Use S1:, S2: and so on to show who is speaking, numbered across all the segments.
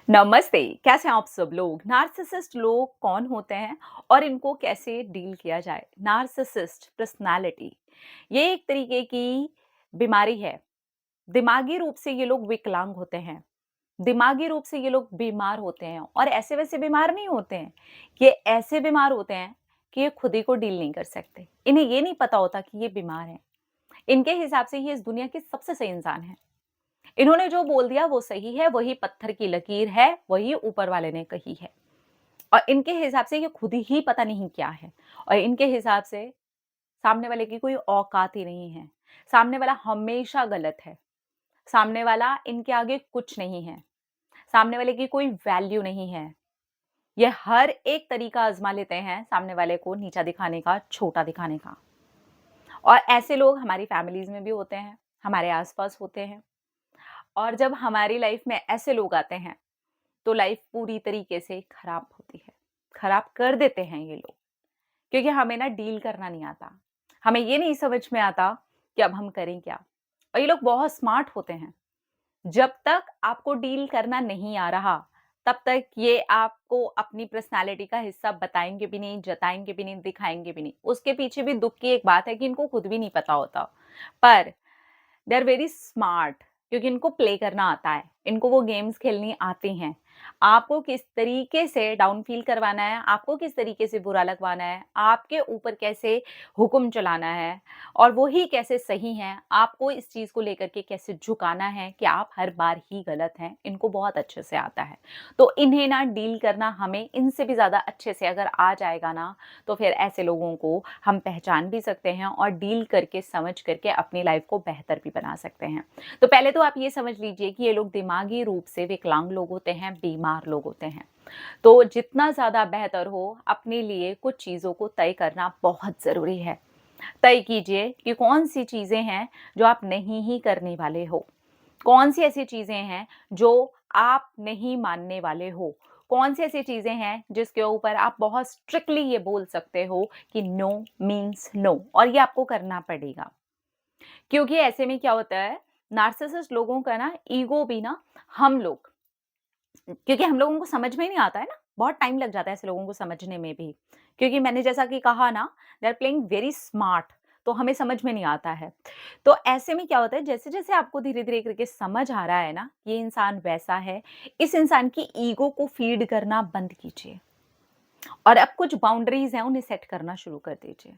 S1: नमस्ते। कैसे हैं आप सब लोग? नार्सिसिस्ट लोग कौन होते हैं और इनको कैसे डील किया जाए? नार्सिसिस्ट पर्सनालिटी ये एक तरीके की बीमारी है। दिमागी रूप से ये लोग विकलांग होते हैं। दिमागी रूप से ये लोग बीमार होते हैं और ऐसे-वैसे बीमार नहीं होते हैं। ये ऐसे बीमार होते हैं कि ये खुद ही को डील नहीं कर सकते। इन्हें ये नहीं पता होता कि ये बीमार हैं। इनके हिसाब से ये इस दुनिया के सबसे सही इंसान हैं। इन्होंने जो बोल दिया वो सही है, वही पत्थर की लकीर है, वही ऊपर वाले ने कही है। और इनके हिसाब से ये खुद ही पता नहीं क्या है और इनके हिसाब से सामने वाले की कोई औकात ही नहीं है। सामने वाला हमेशा गलत है। सामने वाला इनके आगे कुछ नहीं है। सामने वाले की कोई वैल्यू नहीं है। ये हर एक तरीका आज़मा लेते हैं सामने वाले को नीचा दिखाने का, छोटा दिखाने का। और ऐसे लोग हमारी फैमिलीज़ में भी होते हैं, हमारे आस-पास होते हैं। और जब हमारी लाइफ में ऐसे लोग आते हैं तो लाइफ पूरी तरीके से खराब होती है। खराब कर देते हैं ये लोग, क्योंकि हमें ना डील करना नहीं आता। हमें ये नहीं समझ में आता कि अब हम करें क्या? और ये लोग बहुत स्मार्ट होते हैं। जब तक आपको डील करना नहीं आ रहा, तब तक ये आपको अपनी पर्सनैलिटी का हिस्सा बताएँगे भी नहीं, जताएँगे भी नहीं, दिखाएँगे भी नहीं। उसके पीछे भी दुःख की एक बात है कि इनको खुद भी नहीं पता होता। पर दे आर वेरी स्मार्ट, क्योंकि इनको प्ले करना आता है, इनको वो गेम्स खेलनी आती हैं। आपको किस तरीके से डाउन फील करवाना है, आपको किस तरीके से बुरा लगवाना है, आपके ऊपर कैसे हुक्म चलाना है और वो ही कैसे सही हैं, आपको इस चीज़ को लेकर के कैसे झुकाना है कि आप हर बार ही गलत हैं, इनको बहुत अच्छे से आता है। तो इन्हें ना डील करना हमें इनसे भी ज़्यादा अच्छे से अगर आ जाएगा ना, तो फिर ऐसे लोगों को हम पहचान भी सकते हैं और डील करके, समझ करके अपनी लाइफ को बेहतर भी बना सकते हैं। तो पहले तो आप ये समझ लीजिए कि ये लोग दिमागी रूप से विकलांग लोग होते हैं, बीमार लोग होते हैं। तो जितना ज़्यादा बेहतर हो, अपने लिए कुछ चीज़ों को तय करना बहुत ज़रूरी है। तय कीजिए कि कौन-सी चीज़ें हैं जो आप नहीं ही करने वाले हो। कौन-सी ऐसी चीज़ें हैं जो आप नहीं मानने वाले हो? कौन-सी ऐसी चीज़ें हैं जिसके ऊपर आप बहुत स्ट्रिक्टली ये बोल सकते हो कि नो मीन्स नो और ये आपको करना पड़ेगा। क्योंकि ऐसे में क्या होता है, नार्सिसिस्ट लोगों का ना ईगो भी ना हम लोग, क्योंकि हम लोगों को समझ में नहीं आता है ना, बहुत टाइम लग जाता है ऐसे लोगों को समझने में भी। क्योंकि मैंने जैसा कि कहा ना, they are playing very smart, तो हमें समझ में नहीं आता है। तो ऐसे में क्या होता है, जैसे-जैसे आपको धीरे-धीरे करके समझ आ रहा है ना, ये इंसान वैसा है, इस इंसान की ईगो को फीड करना बंद कीजिए और अब कुछ बाउंड्रीज़ हैं, उन्हें सेट करना शुरू कर दीजिए।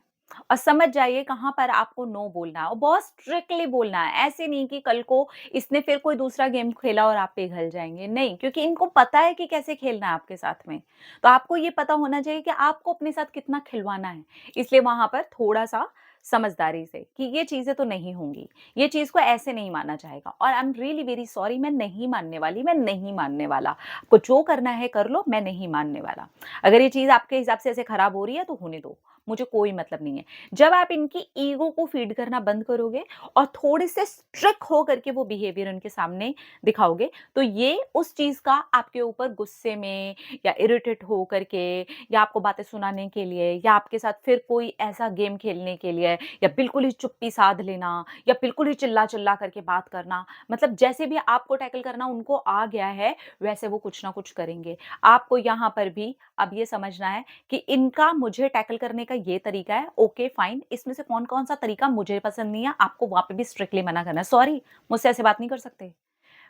S1: और समझ जाइए कहाँ पर आपको नो बोलना है और बहुत स्ट्रिक्टली बोलना है। ऐसे नहीं कि कल को इसने फिर कोई दूसरा गेम खेला और आप पिघल जाएँगे, नहीं, क्योंकि इनको पता है कि कैसे खेलना है आपके साथ में। तो आपको ये पता होना चाहिए कि आपको अपने साथ कितना खिलवाना है। इसलिए वहाँ पर थोड़ा-सा समझदारी से कि ये चीज़ें तो नहीं होंगी, ये चीज़ को ऐसे नहीं माना जाएगा और I am really very sorry, मैं नहीं मानने वाली, मैं नहीं मानने वाला। आपको जो करना है कर लो, मैं नहीं मानने वाला। अगर ये चीज़ आपके हिसाब से ऐसे खराब हो रही है तो होने दो, मुझे कोई मतलब नहीं है। जब आप इनकी ईगो को फीड करना बंद करोगे और थोड़े से स्ट्रिक्ट हो करके वो बिहेवियर उनके सामने दिखाओगे, तो ये उस चीज़ का आपके ऊपर गुस्से में या इरिटेट हो करके या आपको बातें सुनाने के लिए या आपके साथ फिर कोई ऐसा गेम खेलने के लिए या बिल्कुल ही चुप्पी साध लेना या बिल्कुल ही चिल्ला-चिल्ला करके बात करना, मतलब जैसे भी आपको टैकल करना उनको आ गया है, वैसे वो कुछ ना कुछ करेंगे। आपको यहाँ पर भी अब ये समझना है कि इनका मुझे टैकल करने का ये तरीका है, ओके फाइन, इसमें से कौन-कौन सा तरीका मुझे पसंद नहीं है, आपको वहाँ पे भी स्ट्रिक्टली मना करना है, सॉरी, मुझसे ऐसे बात नहीं कर सकते।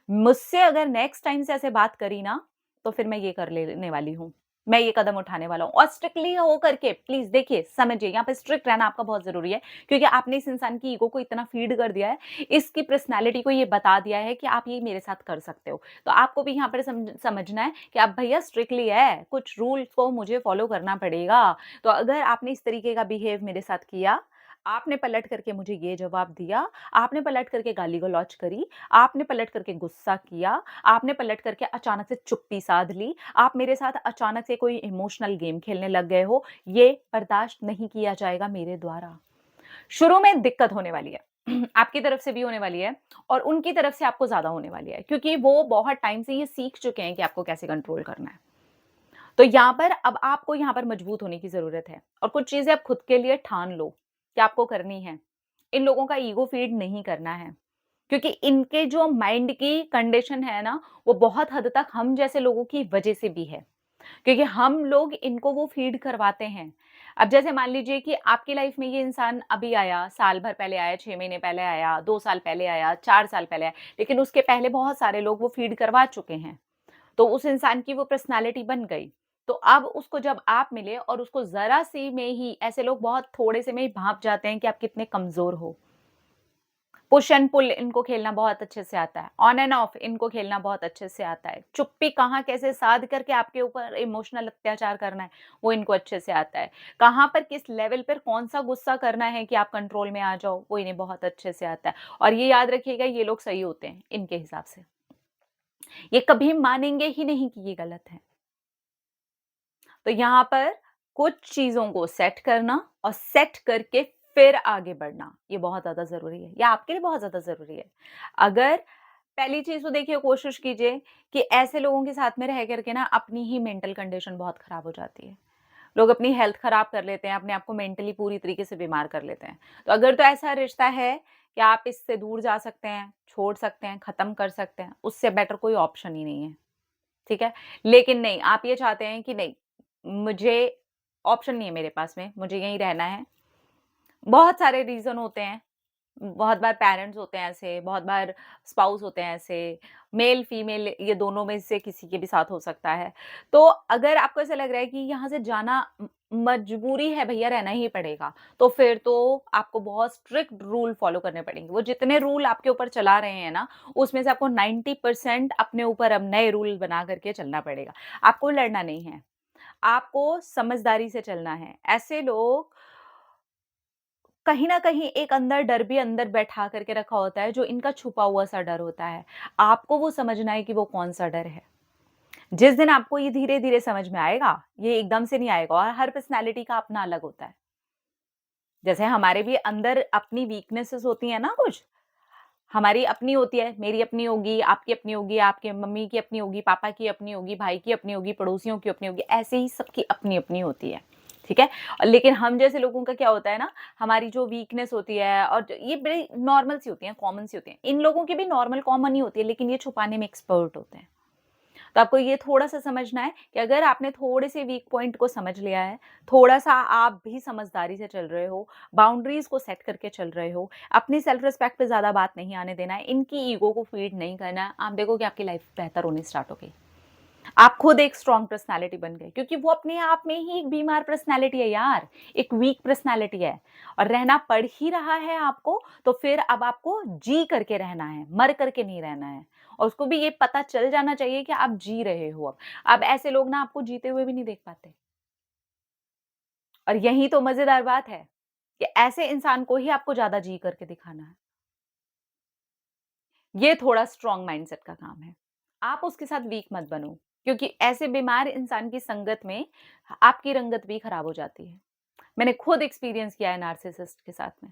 S1: मुझसे अगर नेक्स्ट टाइम से ऐसे बात करी ना, तो फिर मैं ये कर लेने वाली हूँ। मैं ये कदम उठाने वाला हूँ और स्ट्रिक्टली हो करके प्लीज़ देखिए, समझिए, यहाँ पे स्ट्रिक्ट रहना आपका बहुत ज़रूरी है, क्योंकि आपने इस इंसान की ईगो को इतना फ़ीड कर दिया है, इसकी पर्सनैलिटी को ये बता दिया है कि आप ये मेरे साथ कर सकते हो। तो आपको भी यहाँ पर समझना है कि अब भैया स्ट्रिक्टली है, कुछ रूल्स को मुझे फ़ॉलो करना पड़ेगा। तो अगर आपने इस तरीके का बिहेव मेरे साथ किया, आपने पलट करके मुझे ये जवाब दिया, आपने पलट करके गाली-गलौच करी, आपने पलट करके गुस्सा किया, आपने पलट करके अचानक से चुप्पी साध ली, आप मेरे साथ अचानक से कोई इमोशनल गेम खेलने लग गए हो, ये बर्दाश्त नहीं किया जाएगा मेरे द्वारा। शुरू में दिक्कत होने वाली है, आपकी तरफ से भी होने वाली है और उनकी तरफ से आपको ज़्यादा होने वाली है, क्योंकि वो बहुत टाइम से ये सीख चुके हैं कि आपको कैसे कंट्रोल करना है। तो यहाँ पर अब आपको यहाँ पर मजबूत होने की ज़रूरत है और कुछ चीज़ें आप खुद के लिए ठान लो कि आपको करनी है। इन लोगों का ईगो फीड नहीं करना है। क्योंकि इनके जो माइंड की कंडीशन है ना, वो बहुत हद तक हम जैसे लोगों की वजह से भी है। क्योंकि हम लोग इनको वो फीड करवाते हैं। अब जैसे मान लीजिए कि आपकी लाइफ में ये इंसान अभी आया, साल भर पहले आया, 6 महीने पहले आया, 2 साल पहले आया, 4 साल पहले आया, लेकिन उसके पहले बहुत सारे लोग वो फीड करवा चुके हैं। तो उस इंसान की वो पर्सनैलिटी बन गई। तो अब उसको जब आप मिले और उसको ज़रा-सी में ही ऐसे लोग बहुत थोड़े से में ही भाँप जाते हैं कि आप कितने कमज़ोर हो। पुश एंड पुल इनको खेलना बहुत अच्छे से आता है। ऑन एंड ऑफ इनको खेलना बहुत अच्छे से आता है। चुप्पी कहाँ कैसे साध करके आपके ऊपर इमोशनल अत्याचार करना है, वो इनको अच्छे से आता है। कहाँ पर किस लेवल पर कौन-सा गुस्सा करना है कि आप कंट्रोल में आ जाओ, वो इन्हें बहुत अच्छे से आता है। और ये याद रखिएगा ये लोग सही होते हैं, इनके हिसाब से। ये कभी मानेंगे ही नहीं कि ये गलत है। तो यहाँ पर कुछ चीज़ों को सेट करना और सेट करके फिर आगे बढ़ना, ये बहुत ज़्यादा ज़रूरी है। ये आपके लिए बहुत ज़्यादा ज़रूरी है। अगर पहली चीज़ तो देखिए कोशिश कीजिए कि ऐसे लोगों के साथ में रह कर के ना अपनी ही मेंटल कंडीशन बहुत खराब हो जाती है। लोग अपनी हेल्थ खराब कर लेते हैं, अपने आप को मेंटली पूरी तरीके से बीमार कर लेते हैं। तो अगर तो ऐसा रिश्ता है कि आप इससे दूर जा सकते हैं, छोड़ सकते हैं, खत्म कर सकते हैं, उससे बेटर कोई ऑप्शन ही नहीं है। ठीक है? लेकिन नहीं, आप ये चाहते हैं कि नहीं, मुझे ऑप्शन नहीं है मेरे पास में, मुझे यहीं रहना है। बहुत सारे रीज़न होते हैं। बहुत बार पेरेंट्स होते हैं ऐसे, बहुत बार स्पाउस होते हैं ऐसे, मेल फीमेल ये दोनों में से किसी के भी साथ हो सकता है। तो अगर आपको ऐसा लग रहा है कि यहाँ से जाना मजबूरी है भैया रहना ही पड़ेगा, तो फिर तो आपको बहुत स्ट्रिक्ट रूल फॉलो करने पड़ेंगे। वो जितने रूल आपके ऊपर चला रहे हैं ना, उसमें से आपको 90% अपने ऊपर अब नए रूल बना करके चलना पड़ेगा। आपको लड़ना नहीं है, आपको समझदारी से चलना है। ऐसे लोग कहीं न कहीं एक अंदर डर भी अंदर बैठा करके रखा होता है, जो इनका छुपा हुआ-सा डर होता है। आपको वो समझना है कि वो कौन-सा डर है। जिस दिन आपको ये धीरे-धीरे समझ में आएगा, ये एकदम से नहीं आएगा और हर पर्सनैलिटी का अपना अलग होता है। जैसे हमारे भी अंदर अपनी वीकनेसेस होती हैं ना कुछ, हमारी अपनी होती है, मेरी अपनी होगी, आपकी होगी, आपके मम्मी की अपनी होगी, पापा की अपनी होगी, भाई की अपनी होगी, पड़ोसियों की अपनी होगी, ऐसे ही सबकी अपनी-अपनी होती है, ठीक है? लेकिन हम जैसे लोगों का क्या होता है ना, हमारी जो वीकनेस होती है और ये बड़ी नॉर्मल सी होती हैं, कॉमन सी होती हैं। इन लोगों की भी नॉर्मल कॉमन ही होती है, लेकिन ये छुपाने में एक्सपर्ट होते हैं। तो आपको ये थोड़ा-सा समझना है कि अगर आपने थोड़े से वीक पॉइंट को समझ लिया है, थोड़ा-सा आप भी समझदारी से चल रहे हो, बाउंड्रीज़ को सेट करके चल रहे हो, अपनी सेल्फ रिस्पेक्ट पे ज़्यादा बात नहीं आने देना है, इनकी ईगो को फीड नहीं करना है, आप देखोगे आपकी लाइफ बेहतर होनी स्टार्ट हो गई। आप खुद एक स्ट्रॉन्ग पर्सनैलिटी बन गए क्योंकि वो अपने आप में ही एक बीमार पर्सनैलिटी है यार, एक वीक पर्सनैलिटी है और रहना पड़ ही रहा है आपको, तो फिर अब आपको जी करके रहना है, मर करके नहीं रहना है। और उसको भी ये पता चल जाना चाहिए कि आप जी रहे हो अब। अब ऐसे लोग ना आपको जीते हुए भी नहीं देख पाते और यही तो मज़ेदार बात है कि ऐसे इंसान को ही आपको ज़्यादा जी करके दिखाना है। ये थोड़ा स्ट्रॉन्ग माइंडसेट का काम है। आप उसके साथ वीक मत बनो, क्योंकि ऐसे बीमार इंसान की संगत में आपकी रंगत भी खराब हो जाती है। मैंने खुद एक्सपीरियंस किया है नार्सिसिस्ट के साथ में।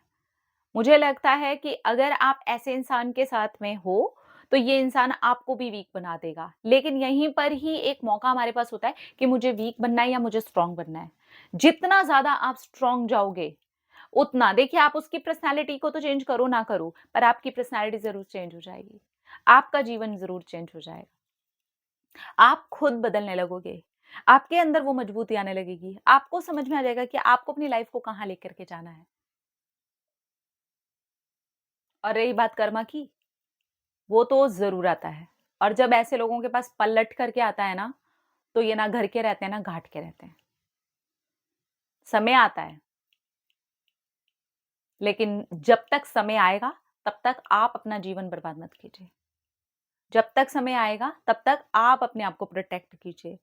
S1: मुझे लगता है कि अगर आप ऐसे इंसान के साथ में हो, तो ये इंसान आपको भी वीक बना देगा। लेकिन यहीं पर ही एक मौका हमारे पास होता है कि मुझे वीक बनना है या मुझे स्ट्रॉन्ग बनना है। जितना ज़्यादा आप स्ट्रॉन्ग जाओगे, उतना देखिए आप उसकी पर्सनैलिटी को तो चेंज करो ना करो, पर आपकी पर्सनैलिटी ज़रूर चेंज हो जाएगी। आपका जीवन ज़रूर चेंज हो जाएगा। आप खुद बदलने लगोगे। आपके अंदर वो मजबूती आने लगेगी। आपको समझ में आ जाएगा कि आपको अपनी लाइफ़ को कहाँ लेकर के जाना है। और रही बात कर्मा की, वो तो ज़रूर आता है। और जब ऐसे लोगों के पास पलट करके आता है ना, तो ये ना घर के रहते हैं, ना घाट के रहते हैं। समय आता है, लेकिन जब तक समय आएगा, तब तक आप अपना जीवन बर्बाद मत कीजिए। जब तक समय आएगा, तब तक आप अपने आप को प्रोटेक्ट कीजिए।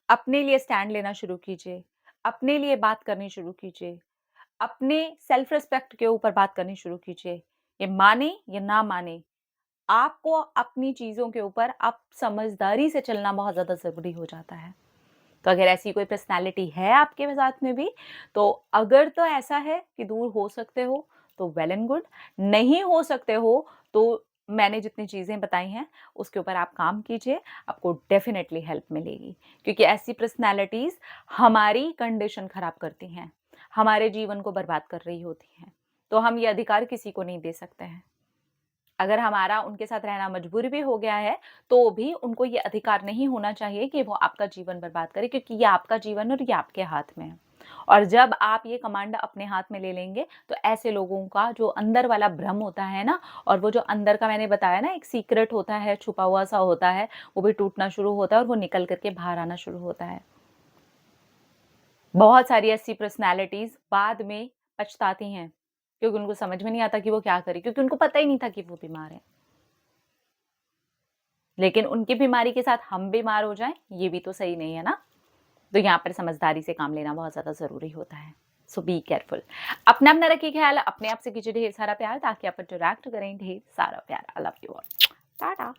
S1: अपने लिए स्टैंड लेना शुरू कीजिए। अपने लिए बात करनी शुरू कीजिए। अपने सेल्फ रिस्पेक्ट के ऊपर बात करनी शुरू कीजिए। ये माने या ना माने, आपको अपनी चीज़ों के ऊपर अब समझदारी से चलना बहुत ज़्यादा ज़रूरी हो जाता है। तो अगर ऐसी कोई पर्सनैलिटी है आपके साथ में भी, तो अगर तो ऐसा है कि दूर हो सकते हो, तो वेल एंड गुड। नहीं हो सकते हो, तो मैंने जितनी चीज़ें बताई हैं, उसके ऊपर आप काम कीजिए, आपको डेफ़िनेटली हेल्प मिलेगी। क्योंकि ऐसी पर्सनैलिटीज़ हमारी कंडीशन खराब करती हैं, हमारे जीवन को बर्बाद कर रही होती हैं। तो हम ये अधिकार किसी को नहीं दे सकते हैं। अगर हमारा उनके साथ रहना मजबूरी भी हो गया है, तो भी उनको ये अधिकार नहीं होना चाहिए कि वो आपका जीवन बर्बाद करें, क्योंकि ये आपका जीवन है और ये आपके हाथ में है। और जब आप ये कमांड अपने हाथ में ले लेंगे, तो ऐसे लोगों का जो अंदर वाला भ्रम होता है ना, और वो जो अंदर का मैंने बताया ना एक सीक्रेट होता है, छुपा हुआ सा होता है, वो भी टूटना शुरू होता है और वो निकल कर के बाहर आना शुरू होता है। बहुत सारी ऐसी पर्सनैलिटीज़ बाद में पछताती हैं, क्योंकि उनको समझ में नहीं आता कि वो क्या करें, क्योंकि उनको पता ही नहीं था कि वो बीमार हैं। लेकिन उनकी बीमारी के साथ हम बीमार हो जाएँ, ये भी तो सही नहीं है ना? तो यहाँ पर समझदारी से काम लेना बहुत ज़्यादा ज़रूरी होता है। सो बी केयरफुल। अपना रखिए ख़्याल, अपने आप से कीजिए ढेर सारा प्यार, ताकि आप इंटरैक्ट करें ढेर सारा प्यार। I love you all. Tata.